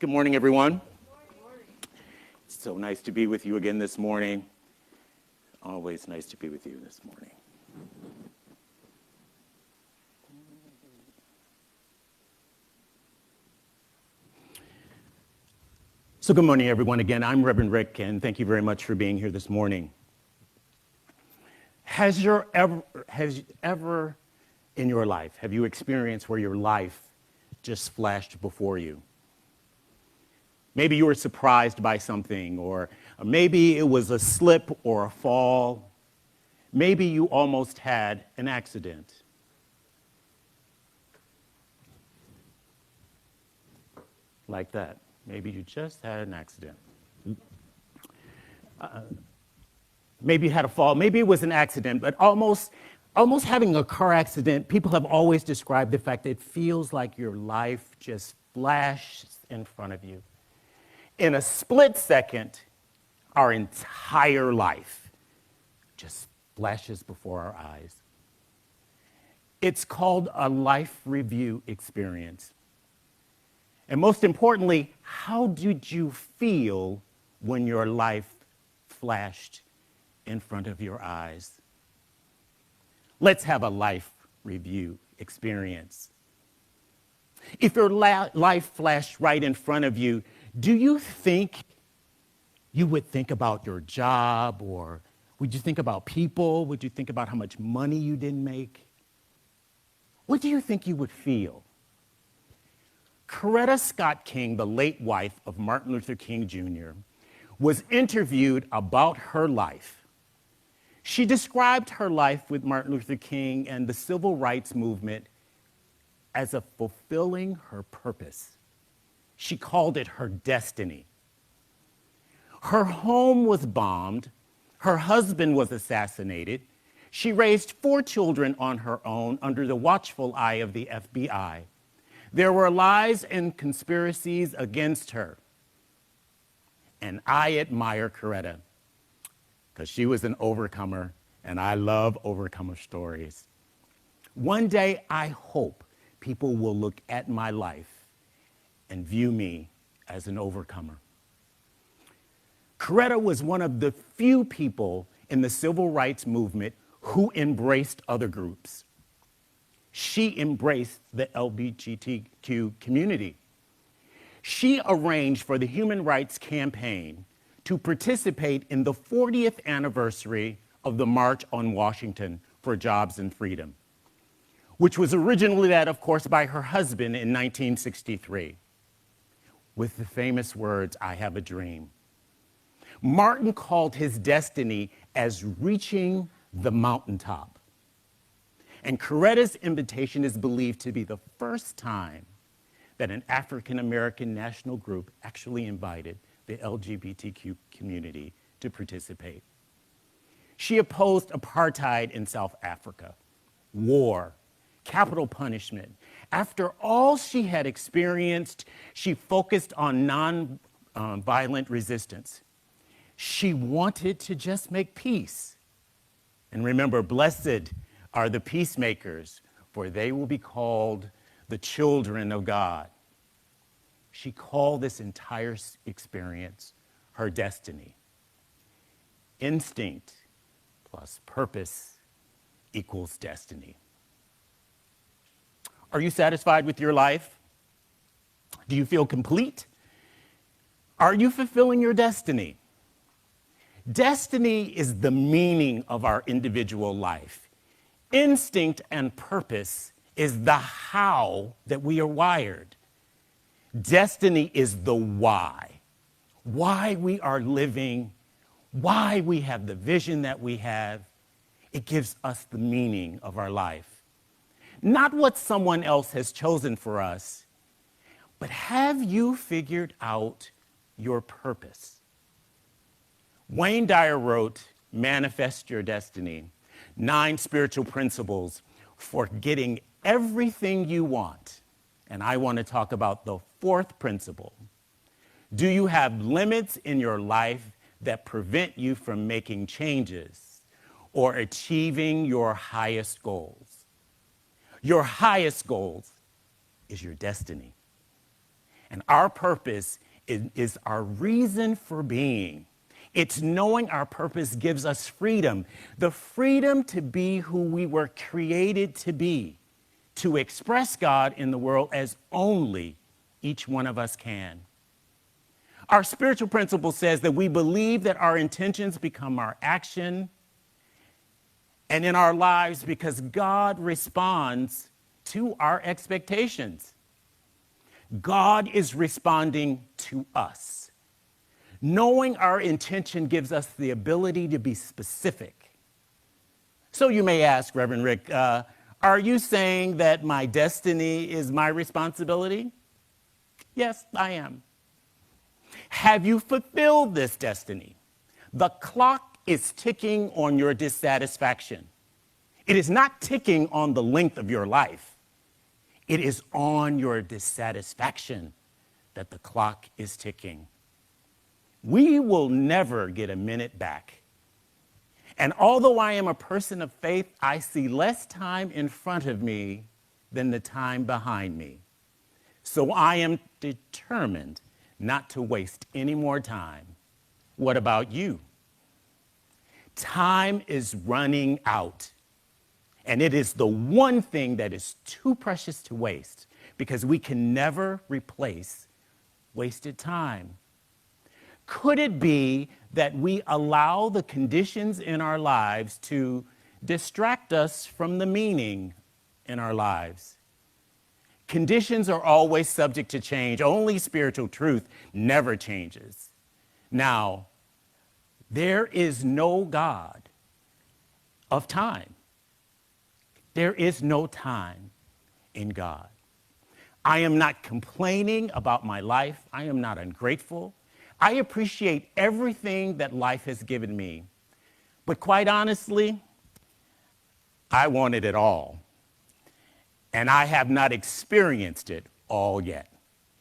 Good morning, everyone. It's so nice to be with you again this morning. Always nice to be with you this morning. So good morning, everyone. Again, I'm Reverend Rick, and thank you very much for being here this morning. Have you ever in your life, have you experienced where your life just flashed before you? Maybe you were surprised by something, or maybe it was a slip or a fall. Maybe you almost had an accident. Like that. Maybe you just had an accident. Maybe you had a fall. Maybe it was an accident, but almost having a car accident, people have always described the fact that it feels like your life just flashes in front of you. In a split second, our entire life just flashes before our eyes. It's called a life review experience. And most importantly, how did you feel when your life flashed in front of your eyes? Let's have a life review experience. If your life flashed right in front of you, do you think you would think about your job, or would you think about people? Would you think about how much money you didn't make? What do you think you would feel? Coretta Scott King, the late wife of Martin Luther King Jr., was interviewed about her life. She described her life with Martin Luther King and the civil rights movement as a fulfilling her purpose. She called it her destiny. Her home was bombed. Her husband was assassinated. She raised 4 children on her own under the watchful eye of the FBI. There were lies and conspiracies against her. And I admire Coretta because she was an overcomer, and I love overcomer stories. One day, I hope people will look at my life and view me as an overcomer. Coretta was one of the few people in the civil rights movement who embraced other groups. She embraced the LGBTQ community. She arranged for the Human Rights Campaign to participate in the 40th anniversary of the March on Washington for Jobs and Freedom, which was originally led, of course, by her husband in 1963, with the famous words, "I have a dream." Martin called his destiny as reaching the mountaintop. And Coretta's invitation is believed to be the first time that an African-American national group actually invited the LGBTQ community to participate. She opposed apartheid in South Africa, war, capital punishment. After all she had experienced, she focused on non-violent resistance. She wanted to just make peace. And remember, blessed are the peacemakers, for they will be called the children of God. She called this entire experience her destiny. Instinct plus purpose equals destiny. Are you satisfied with your life? Do you feel complete? Are you fulfilling your destiny? Destiny is the meaning of our individual life. Instinct and purpose is the how that we are wired. Destiny is the why we are living, why we have the vision that we have. It gives us the meaning of our life. Not what someone else has chosen for us, but have you figured out your purpose? Wayne Dyer wrote, "Manifest Your Destiny, 9 spiritual principles for getting everything you want." And I want to talk about the 4th principle. Do you have limits in your life that prevent you from making changes or achieving your highest goals? Your highest goals is your destiny. And our purpose is our reason for being. It's knowing our purpose gives us freedom, the freedom to be who we were created to be, to express God in the world as only each one of us can. Our spiritual principle says that we believe that our intentions become our action and in our lives because God responds to our expectations. God is responding to us. Knowing our intention gives us the ability to be specific. So you may ask, Reverend Rick, are you saying that my destiny is my responsibility? Yes, I am. Have you fulfilled this destiny? The clock is ticking on your dissatisfaction. It is not ticking on the length of your life. It is on your dissatisfaction that the clock is ticking. We will never get a minute back. And although I am a person of faith, I see less time in front of me than the time behind me. So I am determined not to waste any more time. What about you? Time is running out. And it is the one thing that is too precious to waste because we can never replace wasted time. Could it be that we allow the conditions in our lives to distract us from the meaning in our lives? Conditions are always subject to change. Only spiritual truth never changes. Now, there is no God of time. There is no time in God. I am not complaining about my life. I am not ungrateful. I appreciate everything that life has given me. But quite honestly, I wanted it all. And I have not experienced it all yet.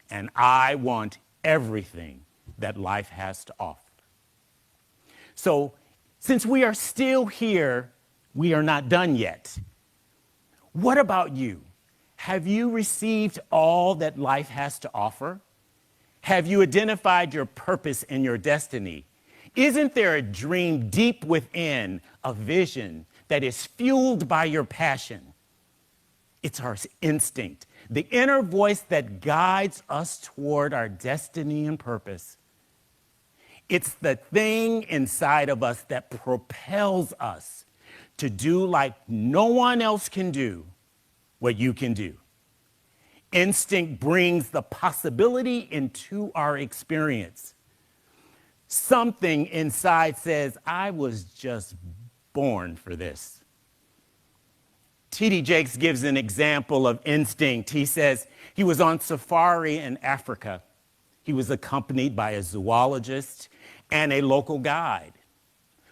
And I want everything that life has to offer. So, since we are still here, we are not done yet. What about you? Have you received all that life has to offer? Have you identified your purpose and your destiny? Isn't there a dream deep within, a vision that is fueled by your passion? It's our instinct, the inner voice that guides us toward our destiny and purpose. It's the thing inside of us that propels us to do like no one else can do what you can do. Instinct brings the possibility into our experience. Something inside says, I was just born for this. T.D. Jakes gives an example of instinct. He says he was on safari in Africa. He was accompanied by a zoologist and a local guide.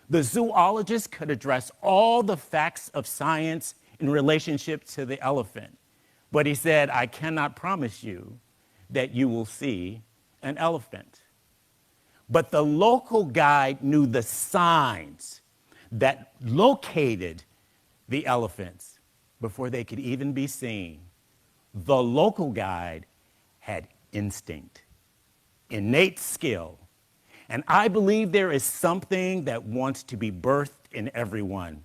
The zoologist could address all the facts of science in relationship to the elephant. But he said, I cannot promise you that you will see an elephant. But the local guide knew the signs that located the elephants before they could even be seen. The local guide had instinct, innate skill. And I believe there is something that wants to be birthed in everyone.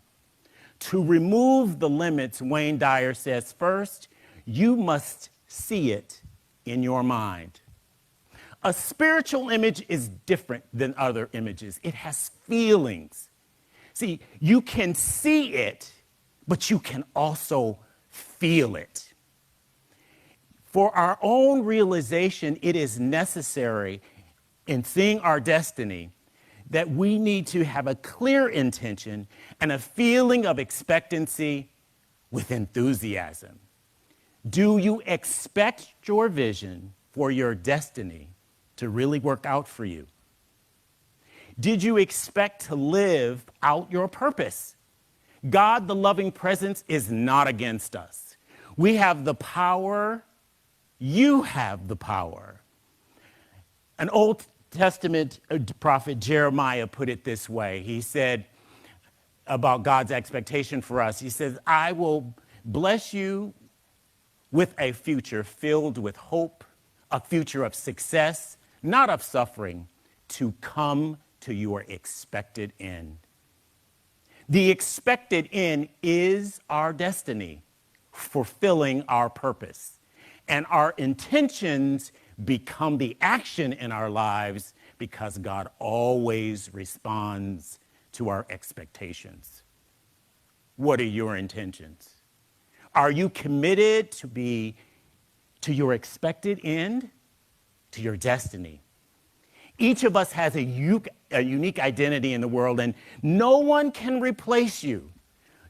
To remove the limits, Wayne Dyer says, first, you must see it in your mind. A spiritual image is different than other images. It has feelings. See, you can see it, but you can also feel it. For our own realization, it is necessary in seeing our destiny that we need to have a clear intention and a feeling of expectancy with enthusiasm. Do you expect your vision for your destiny to really work out for you? Did you expect to live out your purpose? God, the loving presence, is not against us. We have the power. You have the power. An Old Testament prophet Jeremiah put it this way. He said about God's expectation for us, he says, I will bless you with a future filled with hope, a future of success, not of suffering, to come to your expected end. The expected end is our destiny, fulfilling our purpose. And our intentions become the action in our lives because God always responds to our expectations. What are your intentions? Are you committed to your expected end, to your destiny? Each of us has a unique identity in the world, and no one can replace you.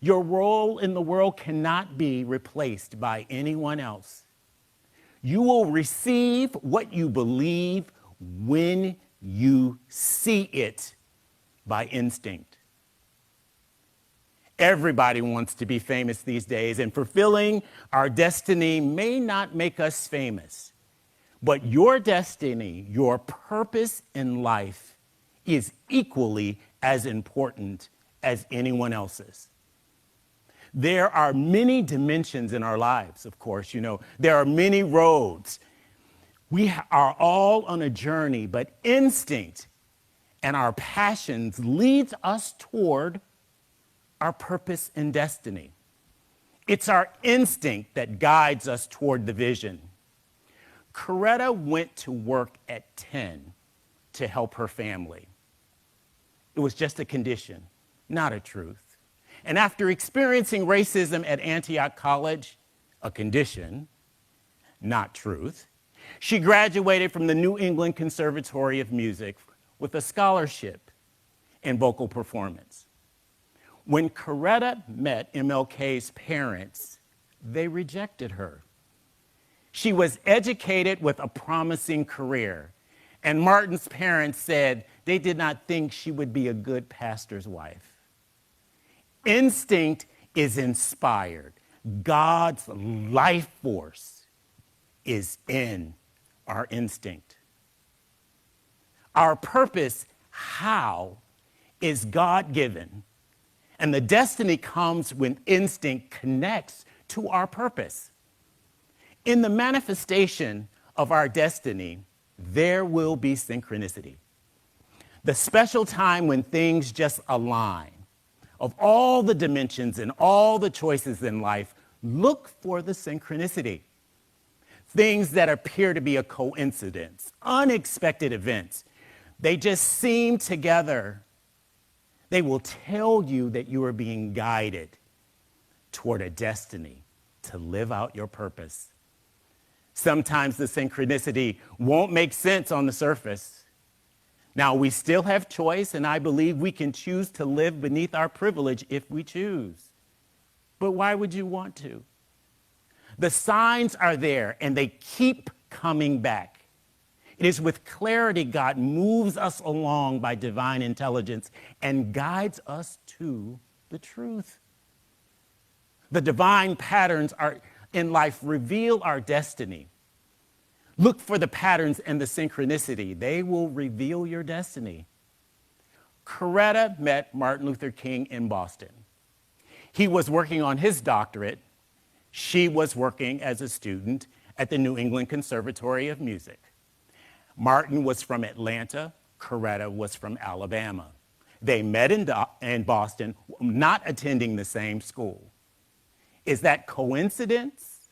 Your role in the world cannot be replaced by anyone else. You will receive what you believe when you see it by instinct. Everybody wants to be famous these days, and fulfilling our destiny may not make us famous. But your destiny, your purpose in life, is equally as important as anyone else's. There are many dimensions in our lives, of course. There are many roads. We are all on a journey, but instinct and our passions leads us toward our purpose and destiny. It's our instinct that guides us toward the vision. Coretta went to work at 10 to help her family. It was just a condition, not a truth. And after experiencing racism at Antioch College, a condition, not truth, she graduated from the New England Conservatory of Music with a scholarship in vocal performance. When Coretta met MLK's parents, they rejected her. She was educated with a promising career, and Martin's parents said they did not think she would be a good pastor's wife. Instinct is inspired. God's life force is in our instinct. Our purpose, how, is God-given, and the destiny comes when instinct connects to our purpose. In the manifestation of our destiny, there will be synchronicity. The special time when things just align. Of all the dimensions and all the choices in life, look for the synchronicity. Things that appear to be a coincidence, unexpected events, they just seem together. They will tell you that you are being guided toward a destiny to live out your purpose. Sometimes the synchronicity won't make sense on the surface. Now, we still have choice, and I believe we can choose to live beneath our privilege if we choose. But why would you want to? The signs are there, and they keep coming back. It is with clarity God moves us along by divine intelligence and guides us to the truth. The divine patterns in life reveal our destiny. Look for the patterns and the synchronicity. They will reveal your destiny. Coretta met Martin Luther King in Boston. He was working on his doctorate. She was working as a student at the New England Conservatory of Music. Martin was from Atlanta. Coretta was from Alabama. They met in Boston, not attending the same school. Is that coincidence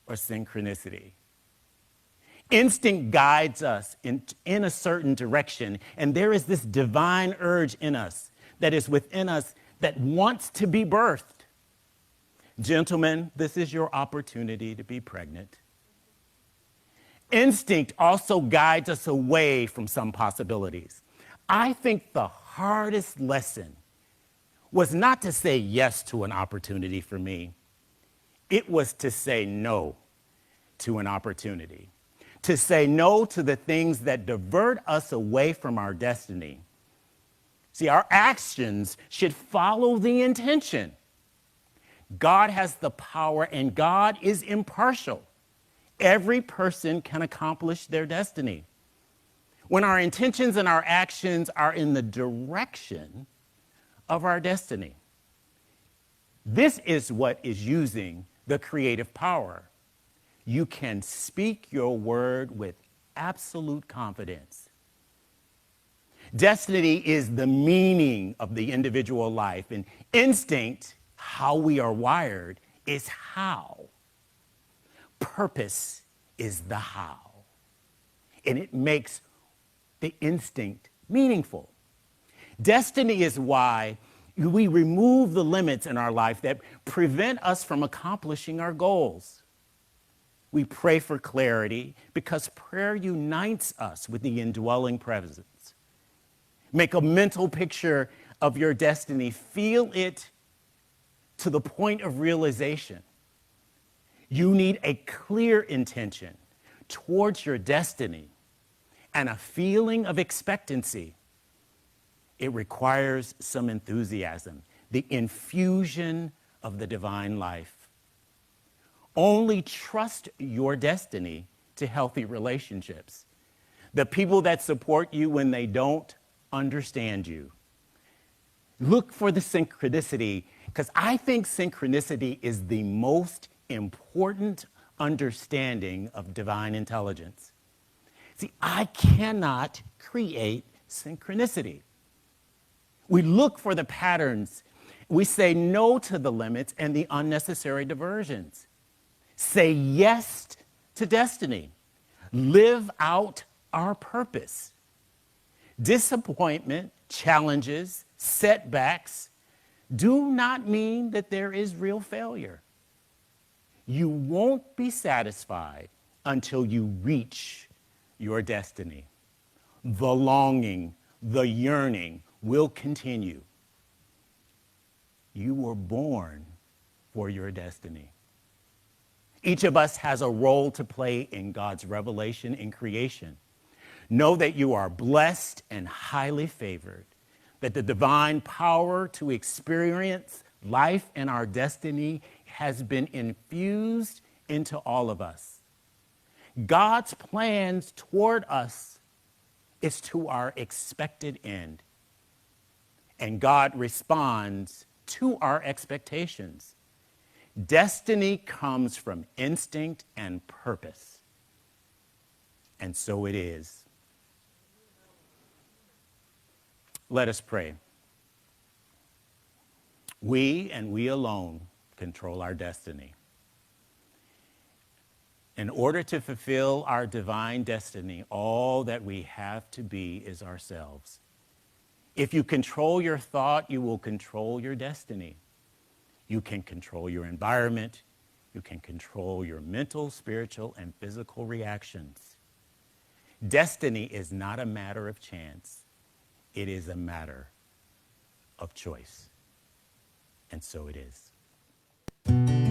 or synchronicity? Instinct guides us in a certain direction, and there is this divine urge in us that is within us that wants to be birthed. Gentlemen, this is your opportunity to be pregnant. Instinct also guides us away from some possibilities. I think the hardest lesson was not to say yes to an opportunity for me. It was to say no to an opportunity. To say no to the things that divert us away from our destiny. See, our actions should follow the intention. God has the power, and God is impartial. Every person can accomplish their destiny. When our intentions and our actions are in the direction of our destiny. This is what is using the creative power. you can speak your word with absolute confidence. Destiny is the meaning of the individual life, and instinct, how we are wired, is how. Purpose is the how. And it makes the instinct meaningful. Destiny is why we remove the limits in our life that prevent us from accomplishing our goals. We pray for clarity because prayer unites us with the indwelling presence. Make a mental picture of your destiny. Feel it to the point of realization. You need a clear intention towards your destiny and a feeling of expectancy. It requires some enthusiasm, the infusion of the divine life. Only trust your destiny to healthy relationships. The people that support you when they don't understand you. Look for the synchronicity, because I think synchronicity is the most important understanding of divine intelligence. See, I cannot create synchronicity. We look for the patterns. We say no to the limits and the unnecessary diversions. Say yes to destiny. Live out our purpose. Disappointment, challenges, setbacks do not mean that there is real failure. You won't be satisfied until you reach your destiny. The longing, the yearning will continue. You were born for your destiny. Each of us has a role to play in God's revelation in creation. Know that you are blessed and highly favored, that the divine power to experience life and our destiny has been infused into all of us. God's plans toward us is to our expected end, and God responds to our expectations. Destiny comes from instinct and purpose, and so it is. Let us pray. We and we alone control our destiny. In order to fulfill our divine destiny, all that we have to be is ourselves. If you control your thought, you will control your destiny. You can control your environment. You can control your mental, spiritual, and physical reactions. Destiny is not a matter of chance. It is a matter of choice. And so it is.